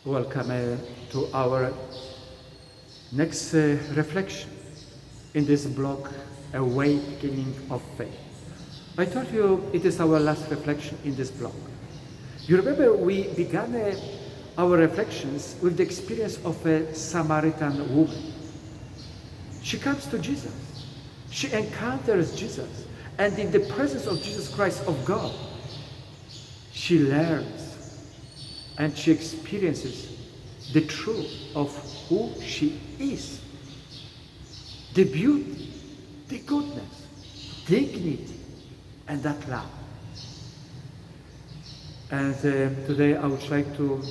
Welcome to our next reflection in this block, Awakening of Faith. I told you it is our last reflection in this block. You remember we began our reflections with the experience of a Samaritan woman. She comes to Jesus. She encounters Jesus. And in the presence of Jesus Christ, of God, she learns and she experiences the truth of who she is. The beauty, the goodness, dignity, and that love. And today I would like to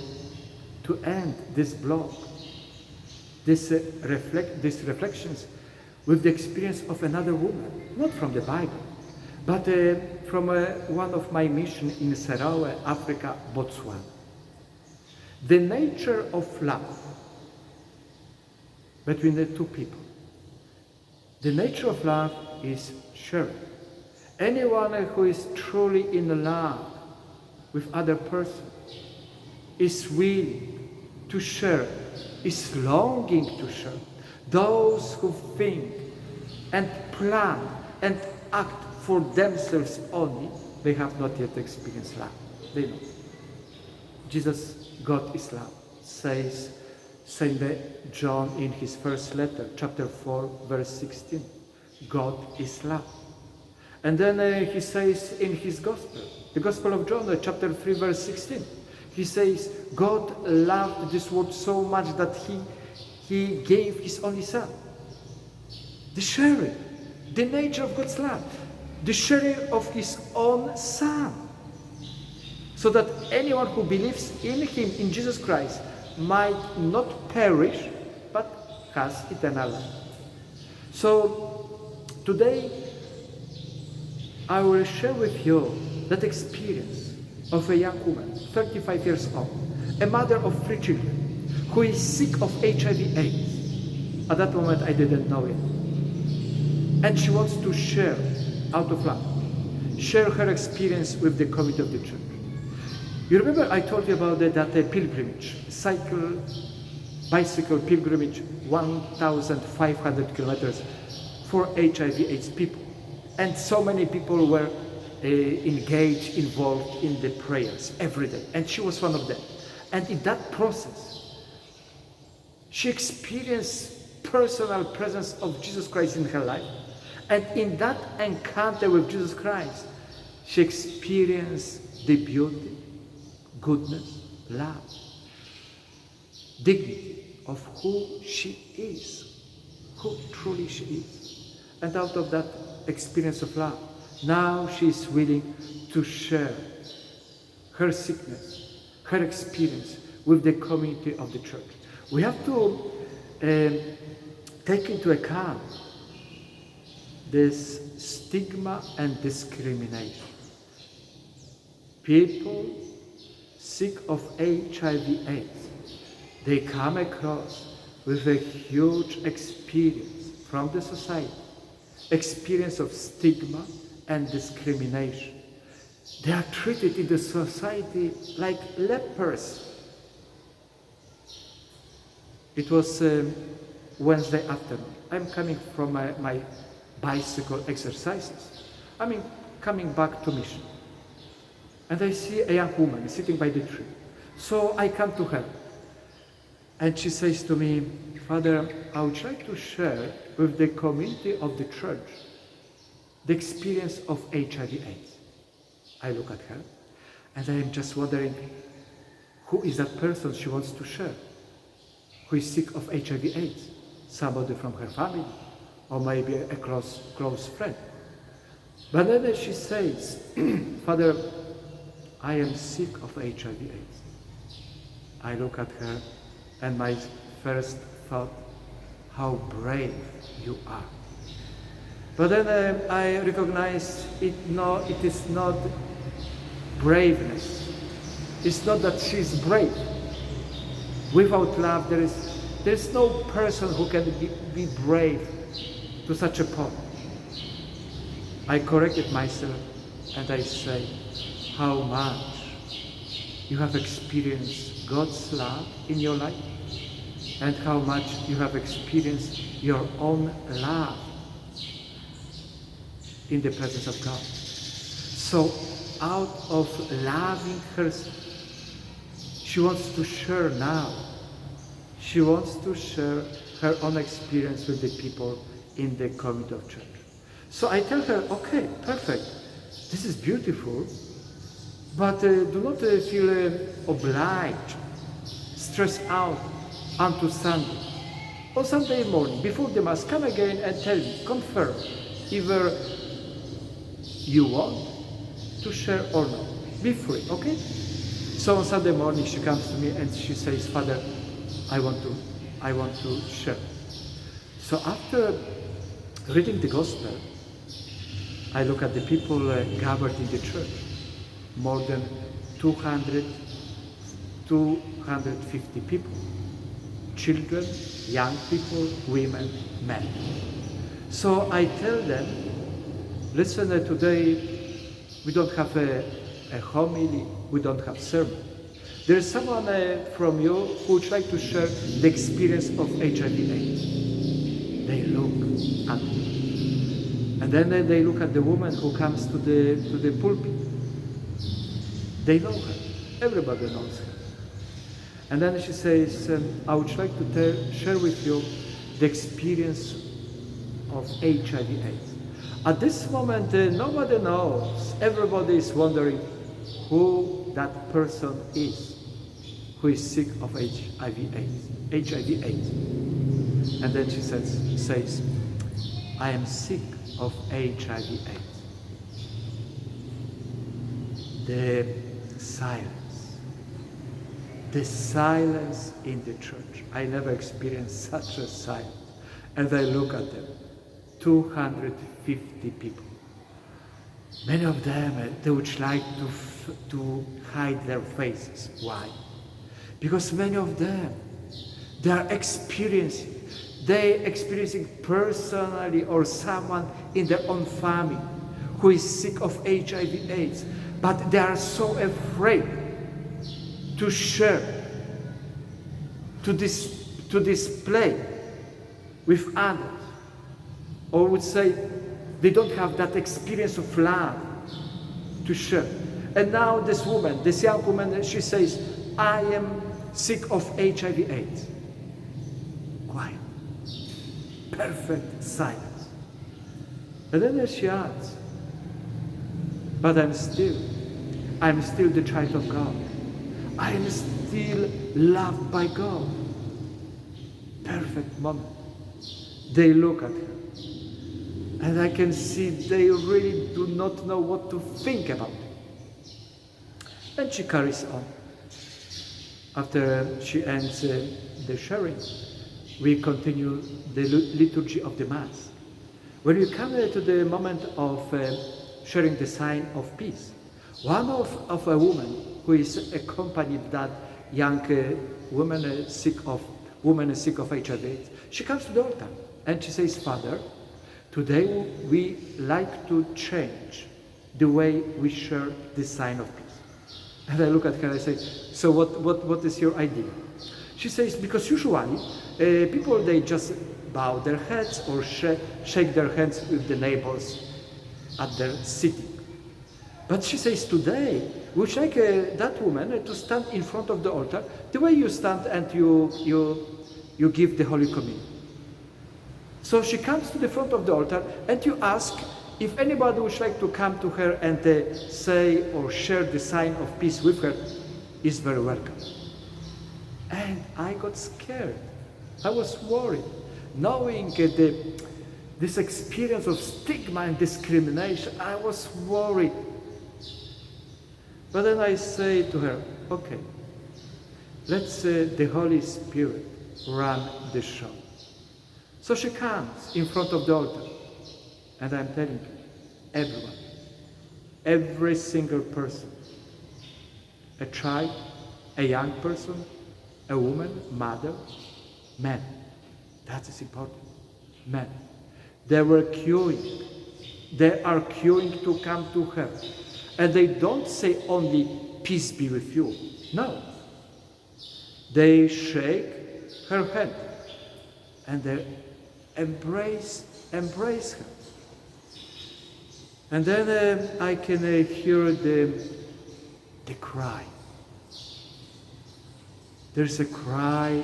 end this blog, these reflections, with the experience of another woman, not from the Bible, but from one of my missions in Sarawe, Africa, Botswana. The nature of love between the two people. The nature of love is sharing. Anyone who is truly in love with other person is willing to share, is longing to share. Those who think and plan and act for themselves only, they have not yet experienced love. They know. Jesus, God is love, says St. John in his first letter, chapter 4, verse 16. God is love. And then he says in his gospel, the Gospel of John, chapter 3, verse 16, he says, God loved this world so much that he gave his only Son. The sharing, the nature of God's love, the sharing of his own Son, so that anyone who believes in him, in Jesus Christ, might not perish, but has eternal life. So today I will share with you that experience of a young woman, 35 years old, a mother of 3 children, who is sick of HIV/AIDS. At that moment I didn't know it. And she wants to share, out of love, share her experience with the community of the church. You remember I told you about that pilgrimage, bicycle pilgrimage, 1,500 kilometers for HIV/AIDS people. And so many people were engaged, involved in the prayers every day. And she was one of them. And in that process, she experienced personal presence of Jesus Christ in her life. And in that encounter with Jesus Christ, she experienced the beauty, goodness, love, dignity of who she is, who truly she is. And out of that experience of love, now she is willing to share her sickness, her experience with the community of the church. We have to take into account this stigma and discrimination. People sick of HIV/AIDS, they come across with a huge experience from the society, experience of stigma and discrimination. They are treated in the society like lepers. It was Wednesday afternoon. I'm coming from my bicycle exercises. Coming back to mission. And I see a young woman sitting by the tree. So I come to her. And she says to me, Father, I would like to share with the community of the church the experience of HIV/AIDS. I look at her and I am just wondering, who is that person she wants to share? Who is sick of HIV/AIDS? Somebody from her family, or maybe a close friend. But then she says, Father, I am sick of HIV/AIDS. I look at her and my first thought, how brave you are. But then I recognize it is not braveness. It's not that she's brave. Without love, there is no person who can be brave to such a point. I corrected myself and I say, how much you have experienced God's love in your life and how much you have experienced your own love in the presence of God. So out of loving herself, she wants to share now. She wants to share her own experience with the people in the community of church. So I tell her, okay, perfect. This is beautiful, but do not feel obliged, stressed out until Sunday. On Sunday morning, before the Mass, come again and tell me, confirm, either you want to share or not. Be free, okay? So on Sunday morning, she comes to me and she says, Father, I want to share. So after reading the Gospel, I look at the people gathered in the church, more than 250 people, children, young people, women, men. So I tell them, listen, today we don't have a homily, we don't have sermon. There is someone from you who would like to share the experience of HIV/AIDS. They look at me. And then they look at the woman who comes to the pulpit. They know her. Everybody knows her. And then she says, I would like to share with you the experience of HIV/AIDS. At this moment, nobody knows. Everybody is wondering who that person is who is sick of HIV/AIDS. And then she says, I am sick of HIV/AIDS. The silence in the church. I never experienced such a silence. And I look at them, 250 people. Many of them, they would like to hide their faces. Why? Because many of them, they are experiencing personally or someone in their own family who is sick of HIV/AIDS, but they are so afraid to share, to display with others, or would say they don't have that experience of love to share. And now this woman, this young woman, she says, I am sick of HIV/AIDS. Quiet. Perfect silence. And then she adds, but I'm still the child of God. I am still loved by God. Perfect moment. They look at her. And I can see they really do not know what to think about it. And she carries on. After she ends the sharing, we continue the liturgy of the Mass. When we come to the moment of sharing the sign of peace, one of a woman who is accompanied that young woman sick of HIV/AIDS, she comes to the altar and she says, Father, today we like to change the way we share the sign of peace. And I look at her and I say, so what is your idea? She says, because usually people, they just bow their heads or shake their hands with the neighbors at their sitting. But she says, today we would like that woman to stand in front of the altar the way you stand and you give the Holy Communion. So she comes to the front of the altar and you ask if anybody would like to come to her and say or share the sign of peace with her, is very welcome. And I got scared. I was worried, knowing this experience of stigma and discrimination. I was worried. But then I say to her, okay, let's the Holy Spirit run the show. So she comes in front of the altar, and I'm telling you, everyone, every single person, a child, a young person, a woman, mother, men, that is important, men, they are queuing to come to her. And they don't say only, peace be with you. No. They shake her hand and they embrace her. And then I can hear the cry. There's a cry.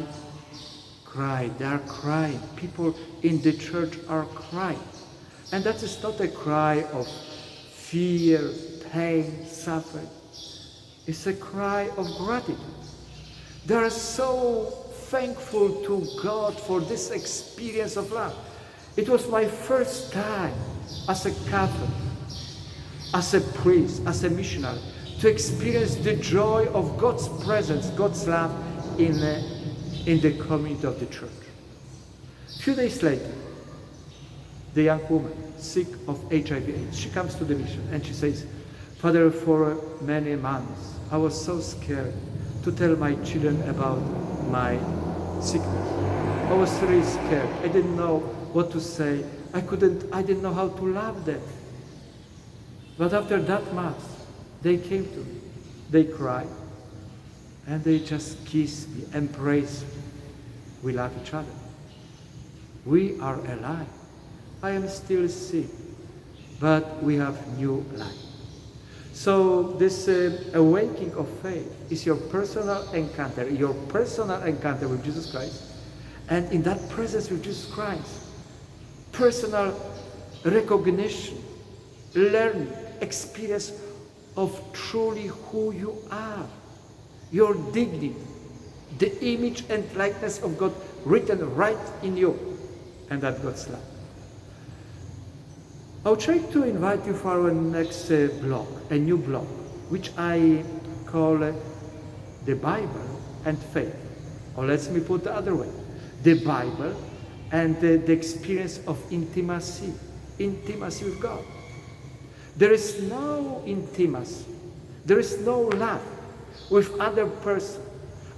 They are crying. People in the church are crying. And that is not a cry of fear, pain, suffering. It's a cry of gratitude. They are so thankful to God for this experience of love. It was my first time as a Catholic, as a priest, as a missionary, to experience the joy of God's presence, God's love in the community of the church. A few days later, the young woman, sick of HIV/AIDS, she comes to the mission and she says, Father, for many months, I was so scared to tell my children about my sickness. I was really scared. I didn't know what to say. I didn't know how to love them. But after that Mass, they came to me. They cried. And they just kissed me, embraced me. We love each other. We are alive. I am still sick, but we have new life. So this awakening of faith is your personal encounter with Jesus Christ. And in that presence with Jesus Christ, personal recognition, learning, experience of truly who you are, your dignity, the image and likeness of God written right in you, and that God's love. I'll try to invite you for our next block, a new block, which I call the Bible and faith. Or let me put the other way, the Bible and the experience of intimacy with God. There is no intimacy, there is no love with other person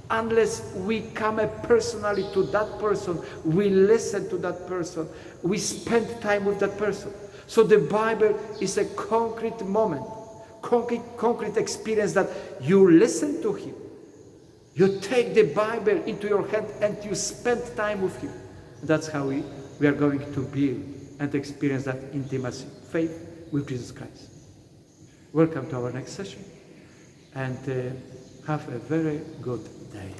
unless we come personally to that person, we listen to that person, we spend time with that person. So the Bible is a concrete moment, concrete experience that you listen to Him. You take the Bible into your hand and you spend time with Him. That's how we are going to build and experience that intimacy, faith with Jesus Christ. Welcome to our next session and have a very good day.